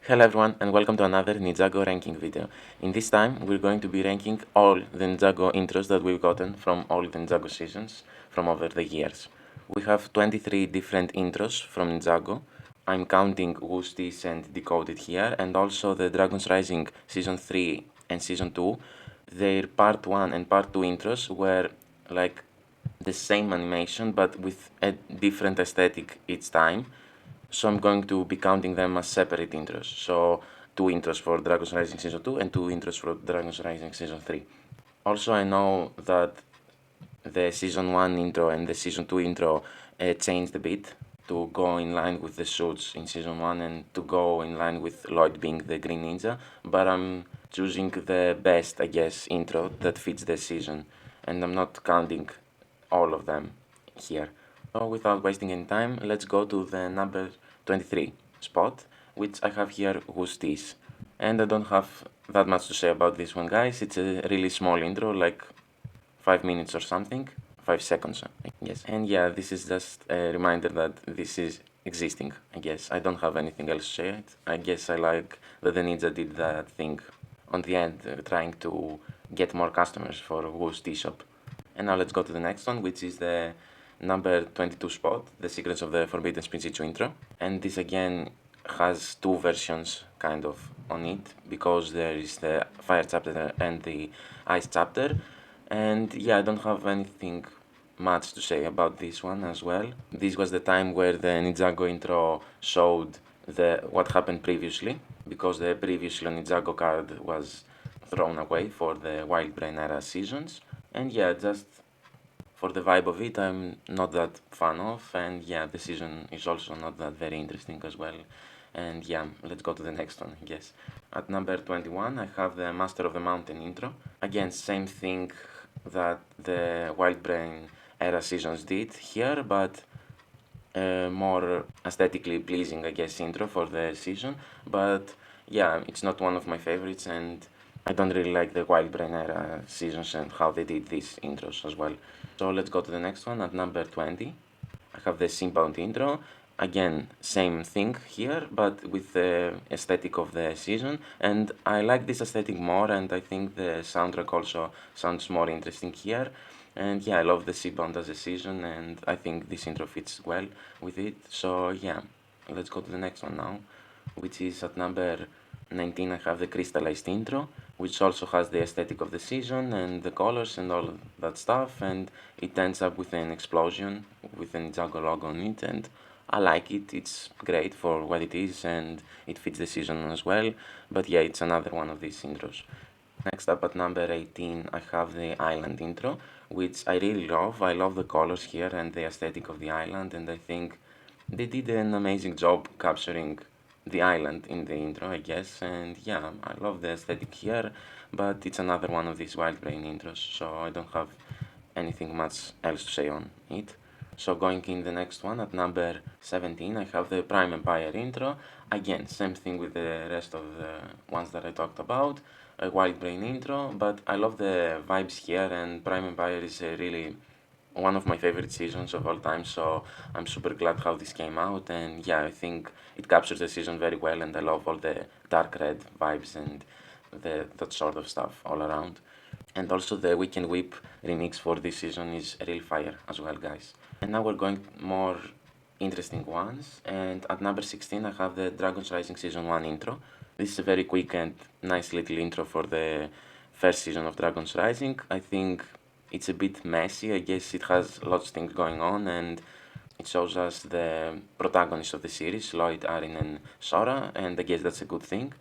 Hello everyone and welcome to another Ninjago ranking video. In this time we're going to be ranking all the Ninjago intros that we've gotten from all the Ninjago seasons from over the years. We have 23 different intros from Ninjago. I'm counting Woosties and Decoded here, and also the Dragon's Rising Season 3 and Season 2. Their Part 1 and Part 2 intros were like the same animation but with a different aesthetic each time. So I'm going to be counting them as separate intros. So 2 intros for Dragon's Rising Season 2 and 2 intros for Dragon's Rising Season 3. Also, I know that the Season 1 intro and the Season 2 intro changed a bit to go in line with the suits in Season 1 and to go in line with Lloyd being the Green Ninja, but I'm choosing the best, I guess, intro that fits the season, and I'm not counting all of them here. So without wasting any time, let's go to the number 23 spot, which I have here Woosties. And I don't have that much to say about this one, guys. It's a really small intro, like 5 minutes or something. 5 seconds, I guess. And yeah, this is just a reminder that this is existing, I guess. I don't have anything else to say. I guess I like that the Ninja did that thing on the end, trying to get more customers for Woostie shop. And now let's go to the next one, which is the number 22 spot, The Secrets of the Forbidden Spinjitzu intro. And this again has 2 versions kind of on it, because there is the Fire chapter and the Ice chapter. And yeah, I don't have anything much to say about this one as well. This was the time where the Ninjago intro showed what happened previously, because the previous Ninjago card was thrown away for the Wild Brain era seasons. And yeah, just for the vibe of it, I'm not that fan of, and yeah, the season is also not that very interesting as well. And yeah, let's go to the next one, I guess. At number 21, I have the Master of the Mountain intro. Again, same thing that the Wild Brain era seasons did here, but more aesthetically pleasing, I guess, intro for the season. But yeah, it's not one of my favorites, and I don't really like the Wild Brain era seasons and how they did these intros as well. So let's go to the next one. At number 20, I have the Seabound intro. Again, same thing here, but with the aesthetic of the season. And I like this aesthetic more, and I think the soundtrack also sounds more interesting here. And yeah, I love the Seabound as a season, and I think this intro fits well with it. So yeah, let's go to the next one now, which is at number 19. I have the Crystalized intro, which also has the aesthetic of the season and the colors and all that stuff, and it ends up with an explosion with an Ninjago logo on it, and I like it. It's great for what it is, and it fits the season as well. But yeah, it's another one of these intros. Next up at number 18, I have the Island intro, which I really love. I love the colors here and the aesthetic of the island, and I think they did an amazing job capturing the island in the intro, I guess. And yeah, I love the aesthetic here, but it's another one of these Wild Brain intros, so I don't have anything much else to say on it. So going in the next one, at number 17, I have the Prime Empire intro. Again, same thing with the rest of the ones that I talked about. A Wild Brain intro, but I love the vibes here, and Prime Empire is really one of my favorite seasons of all time, so I'm super glad how this came out, and yeah, I think it captures the season very well, and I love all the dark red vibes and that sort of stuff all around. And also the Weekend Whip remix for this season is real fire as well, guys. And now we're going more interesting ones, and at number 16 I have the Dragon's Rising Season 1 intro. This is a very quick and nice little intro for the first season of Dragon's Rising. I think it's a bit messy. I guess it has lots of things going on, and it shows us the protagonists of the series, Lloyd, Arin, and Sora, and I guess that's a good thing.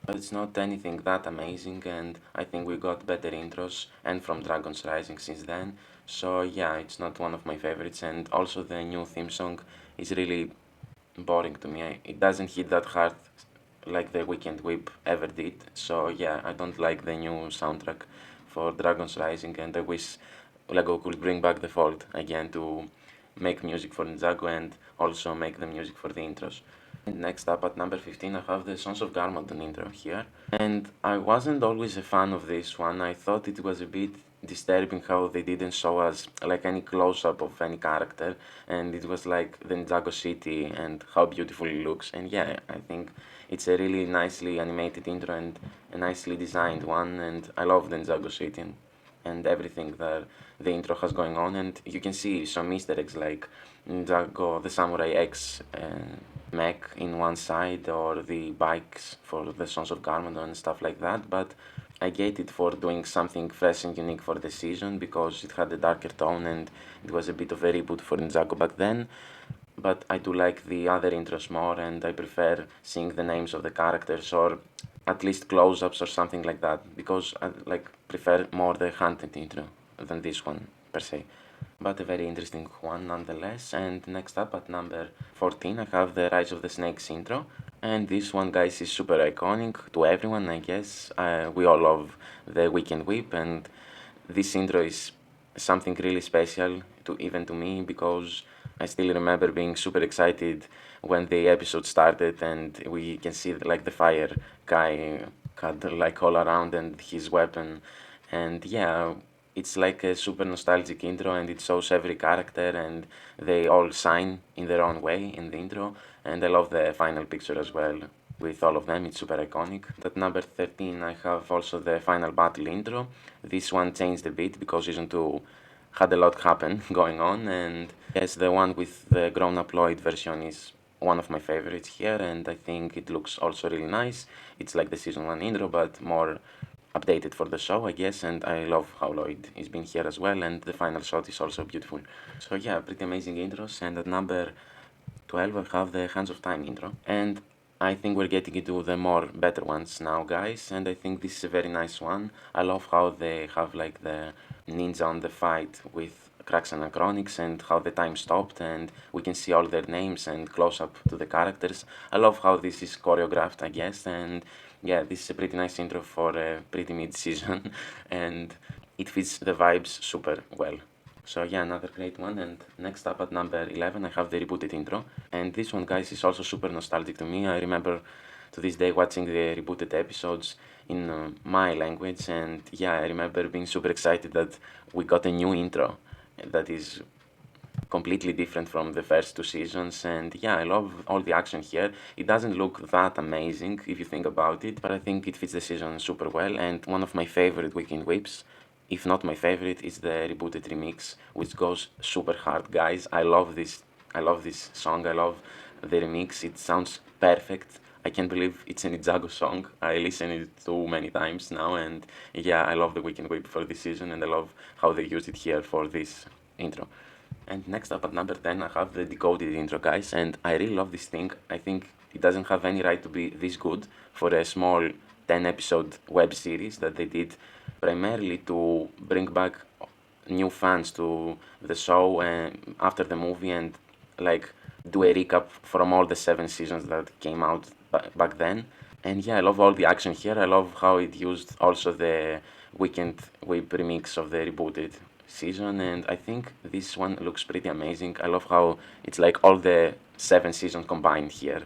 But it's not anything that amazing, and I think we got better intros and from Dragon's Rising since then. So yeah, it's not one of my favorites, and also the new theme song is really boring to me. It doesn't hit that hard like the Weekend Whip ever did. So yeah, I don't like the new soundtrack for Dragon's Rising, and I wish LEGO could bring back the fold again to make music for Ninjago and also make the music for the intros. And next up at number 15 I have the Sons of Garmadon intro here. And I wasn't always a fan of this one. I thought it was a bit disturbing how they didn't show us like any close-up of any character, and it was like the Ninjago city and how beautiful it looks. And yeah, I think it's a really nicely animated intro and a nicely designed one, and I love the Ninjago city and everything that the intro has going on. And you can see some Easter eggs like Ninjago, the Samurai X mech in one side, or the bikes for the Sons of Garmadon and stuff like that. But I get it for doing something fresh and unique for the season because it had a darker tone and it was a bit of a reboot for Ninjago back then. But I do like the other intros more, and I prefer seeing the names of the characters or at least close-ups or something like that, because I like prefer more the hunted intro than this one per se. But a very interesting one nonetheless. And next up at number 14 I have the Rise of the Snakes intro. And this one, guys, is super iconic to everyone, I guess. We all love the Weekend Whip, and this intro is something really special to even to me, because I still remember being super excited when the episode started and we can see like the fire guy cut like all around and his weapon. And yeah, it's like a super nostalgic intro, and it shows every character and they all shine in their own way in the intro. And I love the final picture as well with all of them, it's super iconic. At number 13 I have also the final battle intro. This one changed a bit because season 2 had a lot happen going on, and yes, the one with the grown-up Lloyd version is one of my favorites here, and I think it looks also really nice. It's like the season 1 intro, but more updated for the show, I guess, and I love how Lloyd is being here as well, and the final shot is also beautiful. So yeah, pretty amazing intros. And at number 12 I have the Hands of Time intro, and I think we're getting into the more better ones now, guys, and I think this is a very nice one. I love how they have like the ninja on the fight with Cracks and Chronics, and how the time stopped and we can see all their names and close up to the characters. I love how this is choreographed, I guess, and yeah, this is a pretty nice intro for a pretty mid-season and it fits the vibes super well. So yeah, another great one. And next up at number 11 I have the Rebooted intro, and this one, guys, is also super nostalgic to me. I remember to this day watching the Rebooted episodes in my language, and yeah, I remember being super excited that we got a new intro that is completely different from the first 2 seasons. And yeah, I love all the action here. It doesn't look that amazing if you think about it, but I think it fits the season super well. And one of my favorite Weekend Whips, if not my favorite, is the Rebooted remix, which goes super hard, guys. I love this song. I love the remix. It sounds perfect. I can't believe it's a Ninjago song. I listened it too many times now, and yeah, I love the Weekend Whip for this season, and I love how they used it here for this intro. And next up at number 10 I have the Decoded intro, guys, and I really love this thing. I think it doesn't have any right to be this good for a small 10 episode web series that they did primarily to bring back new fans to the show after the movie, and like do a recap from all the 7 seasons that came out back then. And yeah, I love all the action here. I love how it used also the Weekend Whip remix of the Rebooted season, and I think this one looks pretty amazing. I love how it's like all the 7 seasons combined here,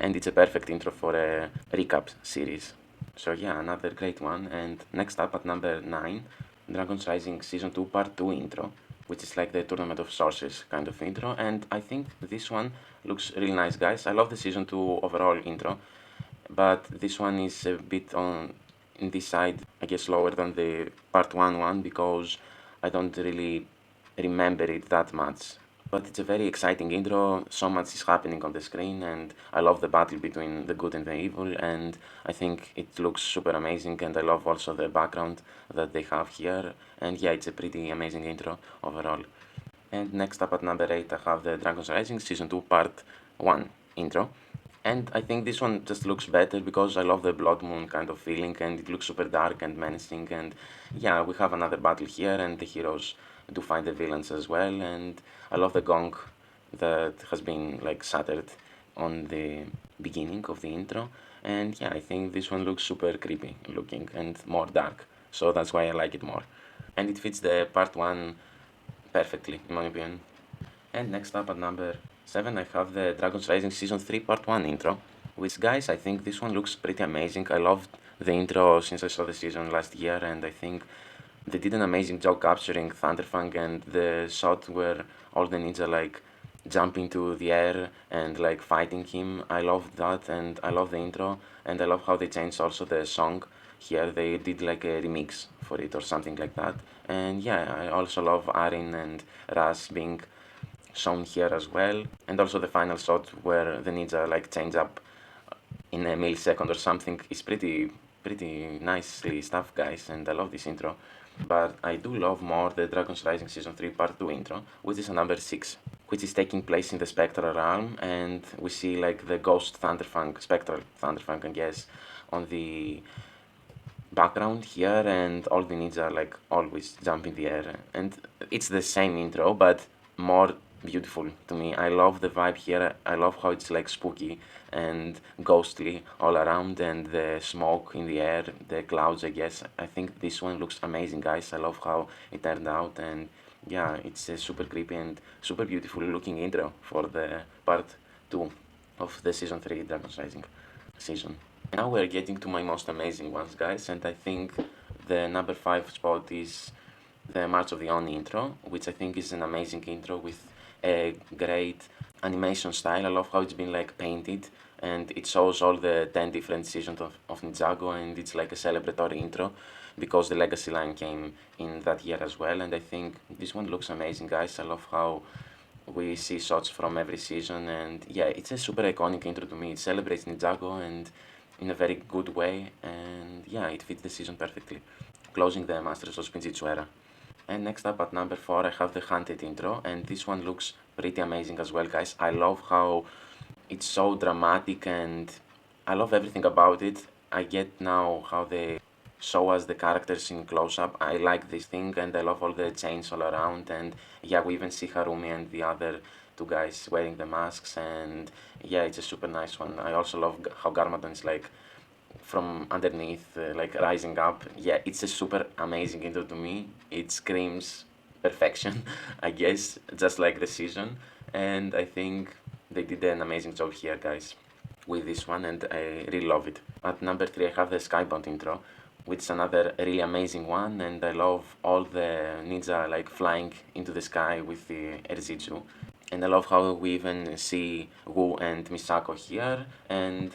and it's a perfect intro for a recap series. So yeah, another great one. And next up at number 9, Dragon's Rising Season 2 Part 2 intro, which is like the Tournament of Sources kind of intro, and I think this one looks really nice, guys. I love the Season 2 overall intro, but this one is a bit on in this side, I guess, lower than the Part 1 one, because I don't really remember it that much. But it's a very exciting intro, so much is happening on the screen, and I love the battle between the good and the evil, and I think it looks super amazing, and I love also the background that they have here, and yeah, it's a pretty amazing intro overall. And next up at number 8 I have the Dragon's Rising Season 2 Part 1 intro. And I think this one just looks better because I love the Blood Moon kind of feeling, and it looks super dark and menacing, and yeah, we have another battle here and the heroes do fight the villains as well, and I love the gong that has been like shattered on the beginning of the intro, and yeah, I think this one looks super creepy looking and more dark, so that's why I like it more. And it fits the part 1 perfectly, in my opinion. And next up at number 7 I have the Dragon's Rising Season 3 Part 1 intro, which, guys, I think this one looks pretty amazing. I loved the intro since I saw the season last year, and I think they did an amazing job capturing Thunderfang, and the shot where all the ninja like jump into the air and like fighting him. I love that, and I love the intro, and I love how they changed also the song. Here they did like a remix for it or something like that. And yeah, I also love Arin and Ras being shown here as well. And also the final shot where the ninja like change up in a millisecond or something is pretty nicely stuff, guys, and I love this intro. But I do love more the Dragon's Rising Season 3 Part 2 intro, which is a number 6, which is taking place in the Spectral Realm, and we see like the Ghost Thunderfang, Spectral Thunderfang, I guess, on the background here, and all the ninja like always jump in the air, and it's the same intro but more beautiful to me. I love the vibe here. I love how it's like spooky and ghostly all around, and the smoke in the air, the clouds, I guess. I think this one looks amazing, guys. I love how it turned out, and yeah, it's a super creepy and super beautiful looking intro for the part 2 of the season 3 Dragon's Rising season. Now we're getting to my most amazing ones, guys, and I think the number 5 spot is the March of the Oni intro, which I think is an amazing intro with a great animation style. I love how it's been like painted, and it shows all the 10 different seasons of Ninjago, and it's like a celebratory intro because the Legacy line came in that year as well, and I think this one looks amazing, guys. I love how we see shots from every season, and yeah, it's a super iconic intro to me. It celebrates Ninjago and in a very good way, and yeah, it fits the season perfectly, closing the Masters of Spinjitzu era. And next up at number 4 I have the Hunted intro, and this one looks pretty amazing as well, guys. I love how it's so dramatic, and I love everything about it. I get now how they show us the characters in close-up. I like this thing, and I love all the chains all around, and yeah, we even see Harumi and the other two guys wearing the masks, and yeah, it's a super nice one. I also love how Garmadon is like from underneath, like rising up. Yeah, it's a super amazing intro to me. It screams perfection, I guess, just like the season, and I think they did an amazing job here, guys, with this one, and I really love it. At number 3 I have the Skybound intro, which is another really amazing one, and I love all the ninja like flying into the sky with the Erzitsu. And I love how we even see Wu and Misako here, and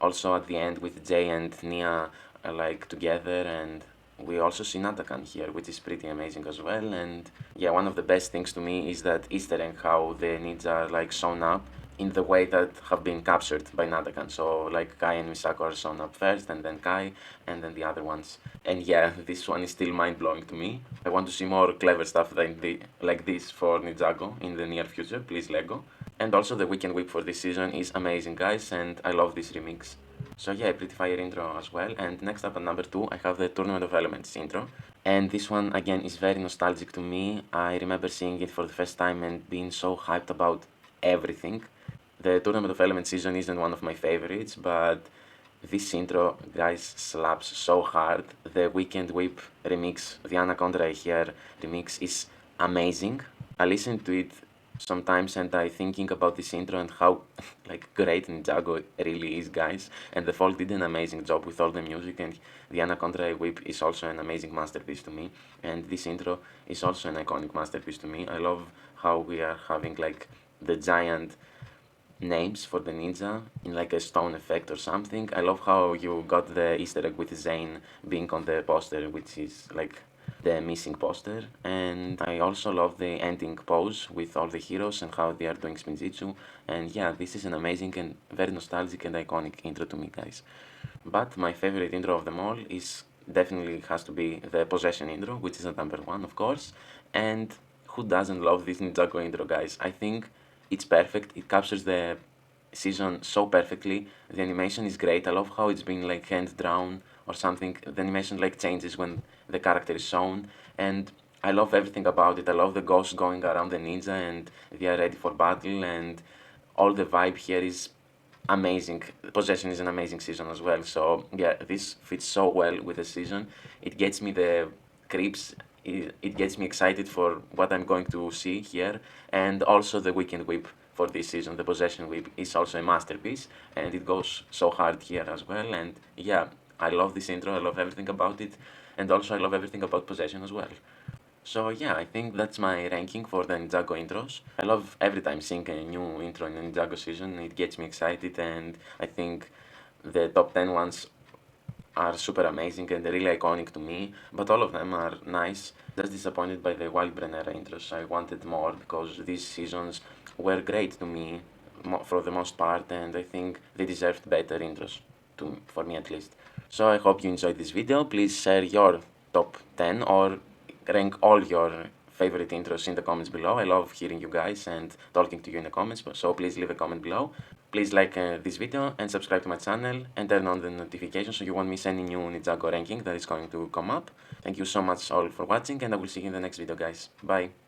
also at the end with Jay and Nia like together, and we also see Natakan here, which is pretty amazing as well. And yeah, one of the best things to me is that Easter egg, how the ninja are like shown up in the way that have been captured by Natakan. So like Kai and Misako are shown up first, and then Kai, and then the other ones. And yeah, this one is still mind-blowing to me. I want to see more clever stuff like this for Ninjago in the near future, please LEGO. And also the Weekend Whip for this season is amazing, guys, and I love this remix. So yeah, pretty fire intro as well. And next up at number 2 I have the Tournament of Elements intro. And this one again is very nostalgic to me. I remember seeing it for the first time and being so hyped about everything. The Tournament of Elements season isn't one of my favorites, but this intro, guys, slaps so hard. The Weekend Whip remix, the Anaconda here remix is amazing. I listen to it sometimes and I thinking about this intro and how like great Ninjago really is, guys. And the Folk did an amazing job with all the music, and the Anaconda Whip is also an amazing masterpiece to me. And this intro is also an iconic masterpiece to me. I love how we are having like the giant names for the ninja in like a stone effect or something. I love how you got the Easter egg with Zane being on the poster, which is like the missing poster. And I also love the ending pose with all the heroes and how they are doing Spinjitzu. And yeah, this is an amazing and very nostalgic and iconic intro to me, guys. But my favorite intro of them all is definitely has to be the Possession intro, which is at number 1, of course. And who doesn't love this Ninjago intro, guys? I think it's perfect. It captures the season so perfectly. The animation is great. I love how it's been like hand drawn or something. The animation like changes when the character is shown, and I love everything about it. I love the ghosts going around the ninja and they are ready for battle, and all the vibe here is amazing. Possession is an amazing season as well. So yeah, this fits so well with the season. It gets me the creeps. It gets me excited for what I'm going to see here, and also the Weekend Whip for this season. The Possession Whip is also a masterpiece, and it goes so hard here as well. And yeah, I love this intro. I love everything about it. and also I love everything about possession as well. So yeah, I think that's my ranking for the Ninjago intros. I love every time seeing a new intro in the Ninjago season. It gets me excited, and I think the top 10 ones are super amazing and really iconic to me, but all of them are nice. Just disappointed by the Wildbrenner intros. I wanted more because these seasons were great to me for the most part, and I think they deserved better intros, for me at least. So I hope you enjoyed this video. Please share your top 10 or rank all your favorite intros in the comments below. I love hearing you guys and talking to you in the comments, so please leave a comment below. Please like this video and subscribe to my channel and turn on the notifications so you won't miss any new Ninjago ranking that is going to come up. Thank you so much all for watching, and I will see you in the next video, guys. Bye!